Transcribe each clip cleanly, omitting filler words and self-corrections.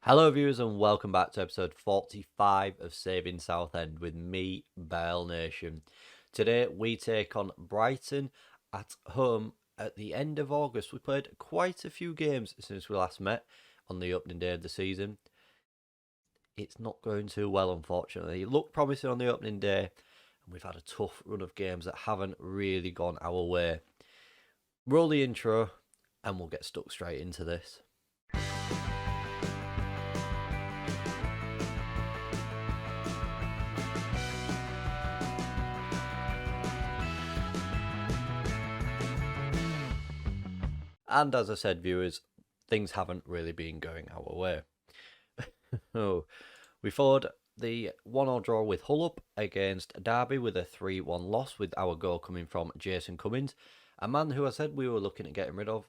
Hello viewers and welcome back to episode 45 of Saving Southend with me, Bearlenation. Today we take on Brighton at home at the end of August. We played quite a few games since we last met on the opening day of the season. It's not going too well, unfortunately. It looked promising on the opening day and we've had a tough run of games that haven't really gone our way. Roll the intro and we'll get stuck straight into this. And as I said, viewers, things haven't really been going our way. We followed the 1-1 draw with Hull up against Derby with a 3-1 loss, with our goal coming from Jason Cummins, a man who I said we were looking at getting rid of.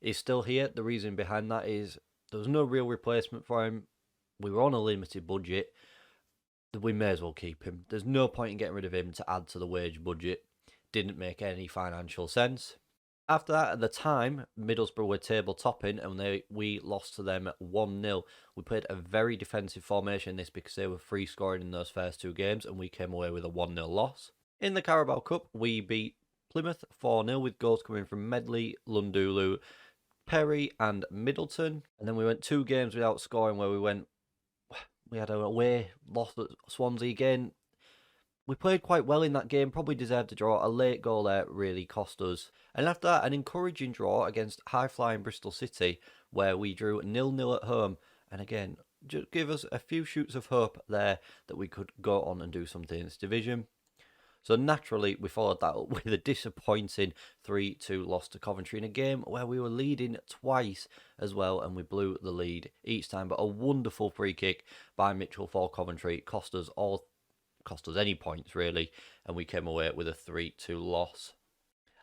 He's still here. The reason behind that is there was no real replacement for him. We were on a limited budget. We may as well keep him. There's no point in getting rid of him to add to the wage budget. Didn't make any financial sense. After that, at the time, Middlesbrough were table topping and we lost to them 1-0. We played a very defensive formation in this because they were free scoring in those first two games and we came away with a 1-0 loss. In the Carabao Cup, we beat Plymouth 4-0 with goals coming from Medley, Lundulu, Perry and Middleton. And then we went 2 games without scoring where we had an away loss at Swansea again. We played quite well in that game, probably deserved a draw. A late goal there really cost us. And after that, an encouraging draw against high-flying Bristol City, where we drew 0-0 at home. And again, just give us a few shoots of hope there that we could go on and do something in this division. So naturally, we followed that up with a disappointing 3-2 loss to Coventry in a game where we were leading twice as well, and we blew the lead each time. But a wonderful free kick by Mitchell for Coventry cost us any points really, and we came away with a 3-2 loss.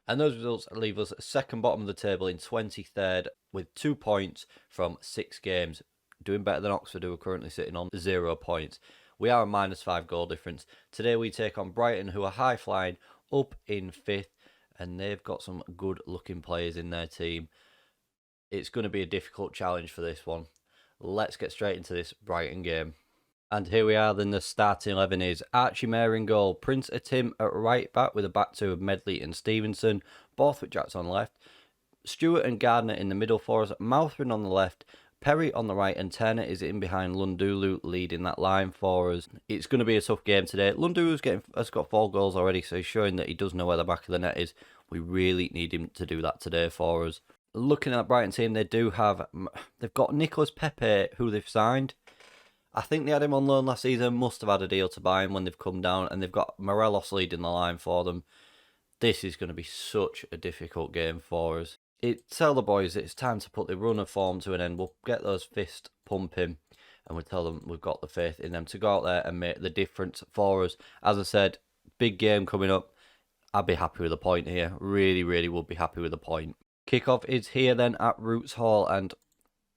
And those results leave us second bottom of the table in 23rd with 2 points from 6 games, doing better than Oxford, who are currently sitting on 0 points. We are a -5 goal difference. Today we take on Brighton, who are high flying, up in 5th, and they've got some good looking players in their team. It's going to be a difficult challenge for this one. Let's get straight into this Brighton game. And here we are, then the starting 11 is Archie Mayer in goal, Prince Atim at right back with a back two of Medley and Stevenson, both with Jacks on the left, Stewart and Gardner in the middle for us, Mouthrin on the left, Perry on the right, and Turner is in behind Lundulu leading that line for us. It's going to be a tough game today. Lundulu has got 4 goals already, so he's showing that he does know where the back of the net is. We really need him to do that today for us. Looking at that Brighton team, they've got Nicholas Pepe, who they've signed. I think they had him on loan last season, must have had a deal to buy him when they've come down, and they've got Morelos leading the line for them. This is going to be such a difficult game for us. Tell the boys it's time to put the run of form to an end. We'll get those fists pumping, and we'll tell them we've got the faith in them to go out there and make the difference for us. As I said, big game coming up. I'd be happy with a point here. Really, really would be happy with a point. Kickoff is here then at Roots Hall, and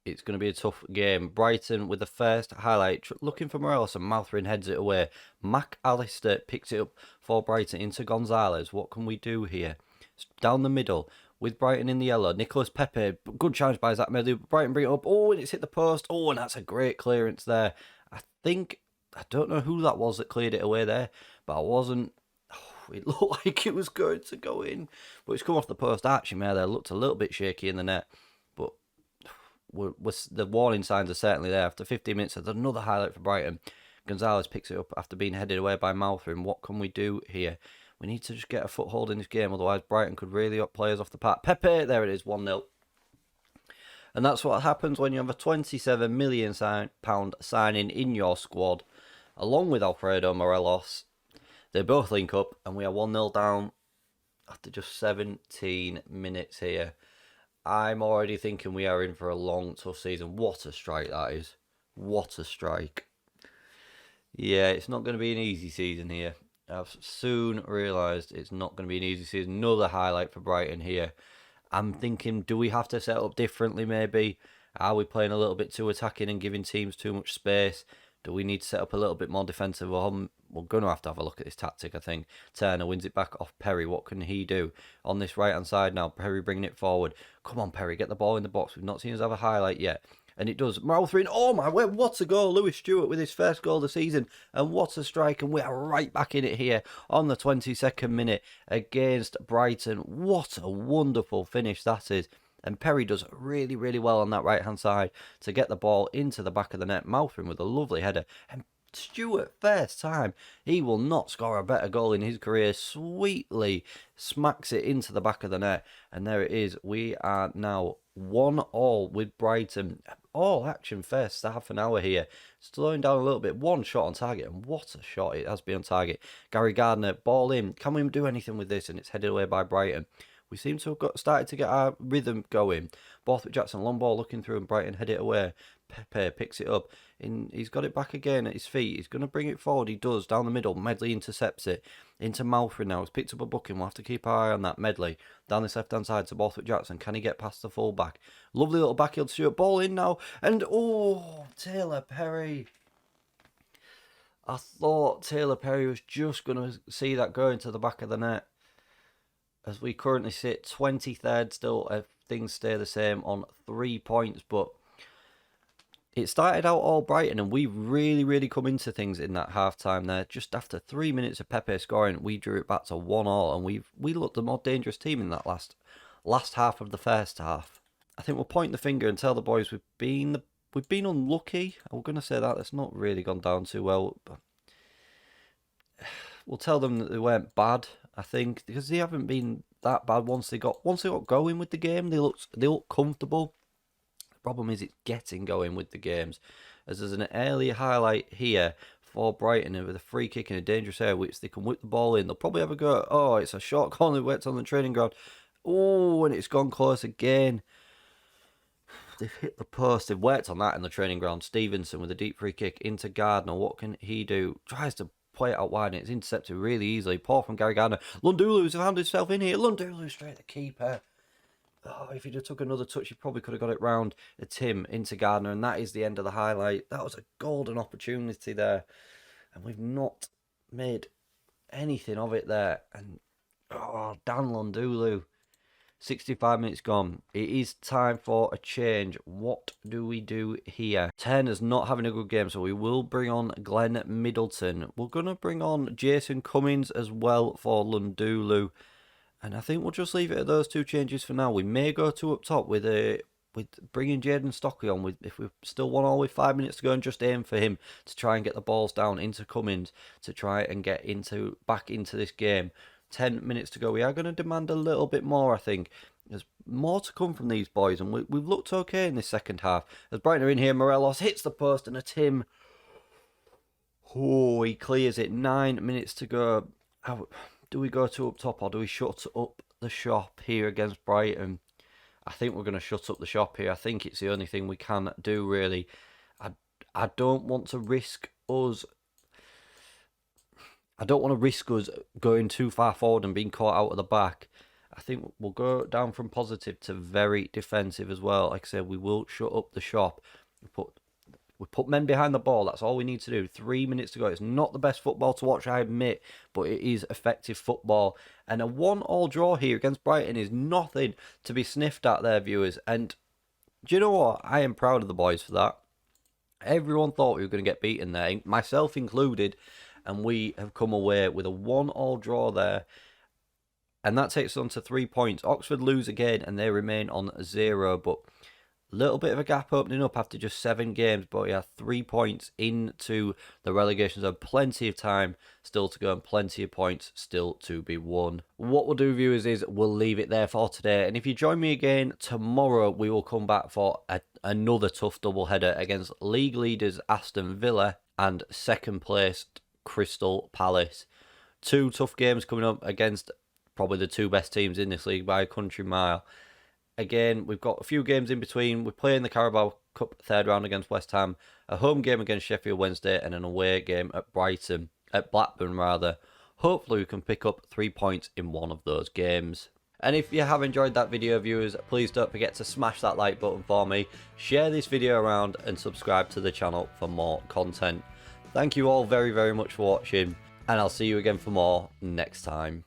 it's going to be a tough game. Brighton with the first highlight, looking for Morelos, and Mouthrin heads it away. Mac Allister picks it up for Brighton into Gonzalez. What can we do here? Down the middle with Brighton in the yellow. Nicholas Pepe, good challenge by Zach Medley. Brighton bring it up. Oh, and it's hit the post. Oh, and that's a great clearance there. I don't know who that was that cleared it away there, but I wasn't. It looked like it was going to go in, but it's come off the post. Archie Mayer there looked a little bit shaky in the net, but the warning signs are certainly there. After 15 minutes, there's another highlight for Brighton. Gonzalez picks it up after being headed away by Mouthrin. What can we do here? We need to just get a foothold in this game, otherwise Brighton could really up players off the park. Pepe, there it is, 1-0. And that's what happens when you have a £27 million signing in your squad, along with Alfredo Morelos. They both link up, and we are 1-0 down after just 17 minutes here. I'm already thinking we are in for a long, tough season. What a strike that is. What a strike. Yeah, it's not going to be an easy season here. I've soon realised it's not going to be an easy season. Another highlight for Brighton here. I'm thinking, do we have to set up differently maybe? Are we playing a little bit too attacking and giving teams too much space? Do we need to set up a little bit more defensive? We're going to have a look at this tactic, I think. Turner wins it back off Perry. What can he do? On this right-hand side now, Perry bringing it forward. Come on, Perry, get the ball in the box. We've not seen us have a highlight yet. And it does. Malthrin, oh my word, what a goal. Lewis Stewart with his first goal of the season. And what a strike. And we are right back in it here on the 22nd minute against Brighton. What a wonderful finish that is. And Perry does really, really well on that right-hand side to get the ball into the back of the net. Malthrin with a lovely header. And Stewart, first time, he will not score a better goal in his career. Sweetly smacks it into the back of the net. And there it is. We are now 1-1 with Brighton. All action first half an hour here. Slowing down a little bit. One shot on target. And what a shot it has been on target. Gary Gardner, ball in. Can we do anything with this? And it's headed away by Brighton. We seem to have started to get our rhythm going. Borthwick Jackson, long ball looking through and Brighton head it away. Pepe picks it up. He's got it back again at his feet. He's going to bring it forward. He does. Down the middle. Medley intercepts it. Into Malthrin now. He's picked up a booking. We'll have to keep our eye on that. Medley. Down this left-hand side to Borthwick Jackson. Can he get past the full-back? Lovely little backheel Stewart. Ball in now. And, oh, Taylor Perry. I thought Taylor Perry was just going to see that go into the back of the net. As we currently sit 23rd still, if things stay the same on 3 points. But it started out all Brighton and we really, really come into things in that half-time there. Just after 3 minutes of Pepe scoring, we drew it back to 1-1 and we looked the more dangerous team in that last half of the first half. I think we'll point the finger and tell the boys we've been unlucky. I'm going to say that. It's not really gone down too well. But we'll tell them that they weren't bad, I think, because they haven't been that bad once they got going with the game. They look comfortable. The problem is it's getting going with the games. As there's an early highlight here for Brighton with a free kick in a dangerous area, which they can whip the ball in. They'll probably have a go. Oh, it's a short corner worked on the training ground. Oh, and it's gone close again. They've hit the post. They've worked on that in the training ground. Stevenson with a deep free kick into Gardner. What can he do? Tries to play it out wide and it's intercepted really easily. Poor from Gary Gardner. Lundulu's found himself in here. Lundulu straight at the keeper. Oh, if he'd have took another touch, he probably could have got it round the Tim into Gardner, and that is the end of the highlight. That was a golden opportunity there, and we've not made anything of it there. And oh, Dan Lundulu. 65 minutes gone. It is time for a change. What do we do here? Turner's not having a good game, so we will bring on Glenn Middleton. We're going to bring on Jason Cummins as well for Lundulu. And I think we'll just leave it at those two changes for now. We may go to up top with bringing Jaden Stockley on if we're still 1-1 with 5 minutes to go, and just aim for him to try and get the balls down into Cummins to try and get back into this game. 10 minutes to go. We are going to demand a little bit more, I think. There's more to come from these boys, and we've looked okay in this second half. As Brighton are in here, Morelos hits the post, and a Tim. Oh, he clears it. 9 minutes to go. Do we go to up top, or do we shut up the shop here against Brighton? I think we're going to shut up the shop here. I think it's the only thing we can do, really. I don't want to risk us... I don't want to risk us going too far forward and being caught out of the back. I think we'll go down from positive to very defensive as well. Like I said, we will shut up the shop. We put men behind the ball. That's all we need to do. 3 minutes to go. It's not the best football to watch, I admit, but it is effective football. And a 1-1 draw here against Brighton is nothing to be sniffed at there, viewers. And do you know what? I am proud of the boys for that. Everyone thought we were going to get beaten there, myself included. And we have come away with a 1-1 draw there. And that takes us on to 3 points. Oxford lose again and they remain on 0. But a little bit of a gap opening up after just 7 games. But yeah, 3 points into the relegation zone. Plenty of time still to go and plenty of points still to be won. What we'll do, viewers, is we'll leave it there for today. And if you join me again tomorrow, we will come back for another tough doubleheader against league leaders Aston Villa and second placed Crystal Palace. 2 tough games coming up against probably the 2 best teams in this league by a country mile. Again, we've got a few games in between. We're playing the Carabao Cup 3rd round against West Ham, a home game against Sheffield Wednesday, and an away game at Blackburn rather. Hopefully we can pick up 3 points in one of those games. And if you have enjoyed that video, viewers, please don't forget to smash that like button for me, share this video around, and subscribe to the channel for more content. Thank you all very, very much for watching, and I'll see you again for more next time.